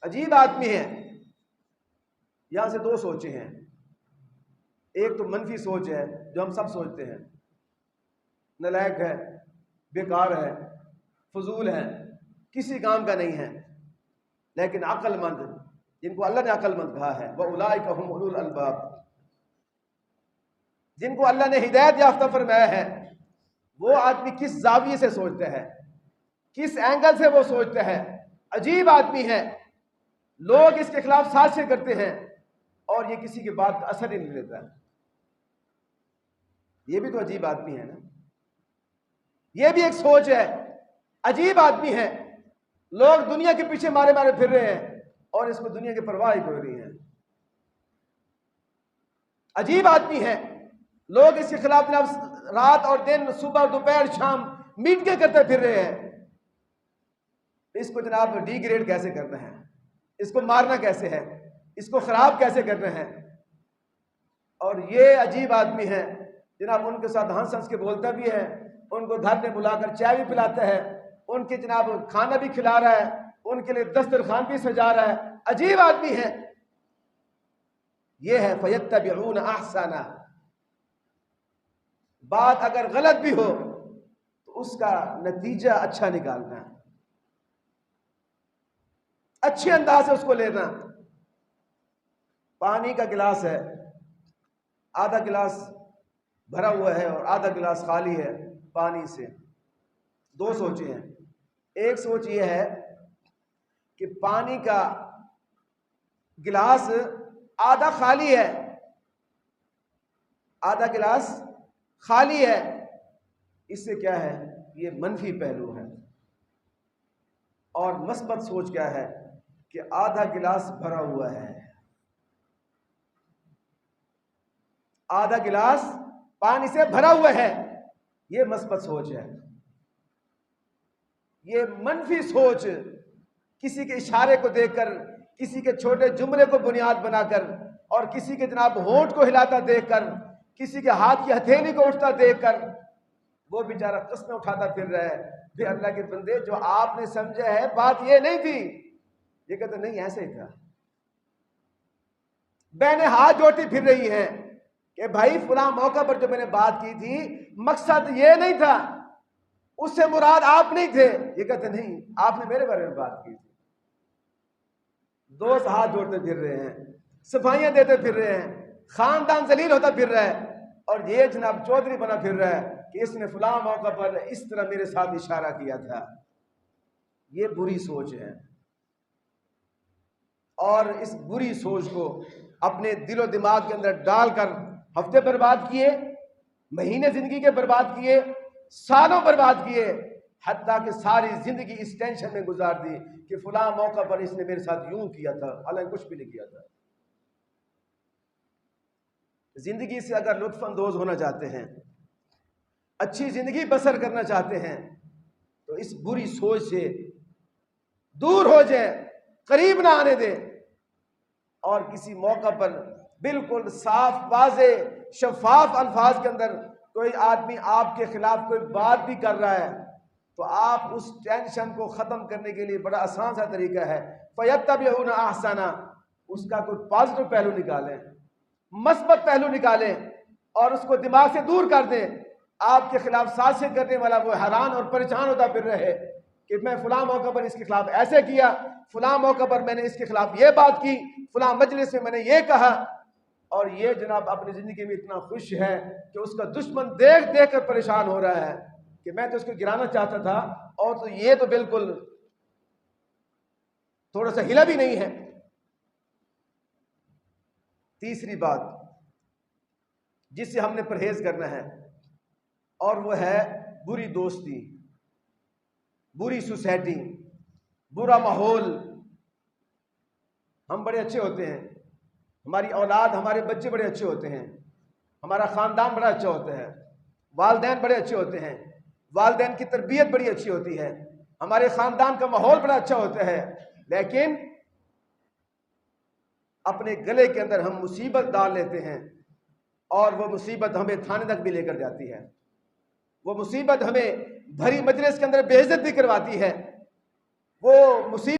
अजीब आदमी है। यहां से दो सोचें हैं, एक तो मनफी सोच है जो हम सब सोचते हैं, नालायक है, बेकार है, फजूल है, किसी काम का नहीं है। लेकिन अक्लमंद, जिनको अल्लाह ने अक्लमंद कहा है, वह उलाइका हुम उलुल अलबाब, जिनको अल्लाह ने हिदायत याफ्ता फरमाया है, वो आदमी किस जाविये से सोचता है, किस एंगल से वो सोचता है। अजीब आदमी है। लोग इसके खिलाफ साजिशें करते हैं और ये किसी की बात का असर ही नहीं लेता। ये भी तो अजीब आदमी है ना। ये भी एक सोच है। अजीब आदमी है। लोग दुनिया के पीछे मारे मारे फिर रहे हैं और इसको दुनिया की परवाह ही कोई नहीं है। अजीब आदमी है। लोग इसके खिलाफ रात और दिन, सुबह दोपहर शाम मीटिंगें करते फिर रहे हैं। इसको जनाब डिग्रेड कैसे करना है, इसको मारना कैसे है, इसको खराब कैसे करना है। और ये अजीब आदमी है जनाब, उनके साथ हंस हंस के बोलता भी है, उनको घर में बुलाकर चाय भी पिलाता है, उनके जनाब खाना भी खिला रहा है, उनके लिए दस्तरखान भी सजा रहा है। अजीब आदमी है। यह है फयत्तबिऊन अहसना। बात अगर गलत भी हो तो उसका नतीजा अच्छा निकालना, अच्छे अंदाज से उसको लेना। पानी का गिलास है, आधा गिलास भरा हुआ है और आधा गिलास खाली है पानी से। दो सोचें हैं। एक सोच यह है कि पानी का गिलास आधा खाली है, आधा गिलास खाली है। इससे क्या है, ये मनफी पहलू है। और मस्बत सोच क्या है कि आधा गिलास भरा हुआ है, आधा गिलास पानी से भरा हुआ है। ये मस्बत सोच है। ये मनफी सोच किसी के इशारे को देखकर, किसी के छोटे जुमले को बुनियाद बनाकर और किसी के जनाब होंठ को हिलाता देखकर, किसी के हाथ की हथेली को उठता देखकर वो बेचारा कस्में उठाता फिर रहा है फिर अल्लाह के बंदे, जो आपने समझा है बात ये नहीं थी। ये कहते नहीं, ऐसे ही था। बहनें हाथ जोड़ती फिर रही हैं कि भाई फुला मौका पर जो मैंने बात की थी मकसद ये नहीं था, उससे मुराद आप नहीं थे। ये कहते नहीं, आपने मेरे बारे में बात की थी। दोस्त हाथ जोड़ते फिर रहे हैं, सफाइयां देते फिर रहे हैं, खानदान जलील होता फिर रहा है और ये जनाब चौधरी बना फिर रहा है कि इसने फुला मौका पर इस तरह मेरे साथ इशारा किया था। ये बुरी सोच है। और इस बुरी सोच को अपने दिलो दिमाग के अंदर डालकर हफ्ते बर्बाद किए, महीने जिंदगी के बर्बाद किए, सालों बर्बाद किए, हत्ता कि सारी जिंदगी इस टेंशन में गुजार दी कि फुला मौका पर इसने मेरे साथ यूं किया था, हालांकि कुछ भी नहीं किया था। जिंदगी से अगर लुत्फ अंदोज होना चाहते हैं, अच्छी जिंदगी बसर करना चाहते हैं, तो इस बुरी सोच से दूर हो जाए, करीब ना आने दे। और किसी मौका पर बिल्कुल साफ वाजे शफाफ अल्फाज के अंदर कोई आदमी आपके खिलाफ कोई बात भी कर रहा है तो आप उस टेंशन को खत्म करने के लिए बड़ा आसान सा तरीका है, फयत्तबिऊन अहसना। उसका कोई पॉजिटिव पहलू निकालें, मस्बत पहलू निकालें और उसको दिमाग से दूर कर दें। आपके खिलाफ साजिशें करने वाला वो हैरान और परेशान होता फिर रहे कि मैं फुला मौका पर इसके खिलाफ ऐसे किया, फुला मौका पर मैंने इसके खिलाफ ये बात की, फुला मजलिस में मैंने ये कहा। और ये जनाब अपनी जिंदगी में इतना खुश है कि उसका दुश्मन देख देख कर परेशान हो रहा है कि मैं तो उसको गिराना चाहता था और तो ये तो बिल्कुल थोड़ा सा हिला भी नहीं है। तीसरी बात जिससे हमने परहेज करना है और वो है बुरी दोस्ती, बुरी सोसाइटी, बुरा माहौल। हम बड़े अच्छे होते हैं, हमारी औलाद, हमारे बच्चे बड़े अच्छे होते हैं, हमारा ख़ानदान बड़ा अच्छा होता है, वालिदैन बड़े अच्छे होते हैं, वालिदैन की तरबियत बड़ी अच्छी होती है, हमारे ख़ानदान का माहौल बड़ा अच्छा होता है। लेकिन अपने गले के अंदर हम मुसीबत डाल लेते हैं और वो मुसीबत हमें थाने तक भी लेकर जाती है। वो मुसीबत हमें भरी मजलिस के अंदर बेइज्जत भी करवाती है। वो मुसीबत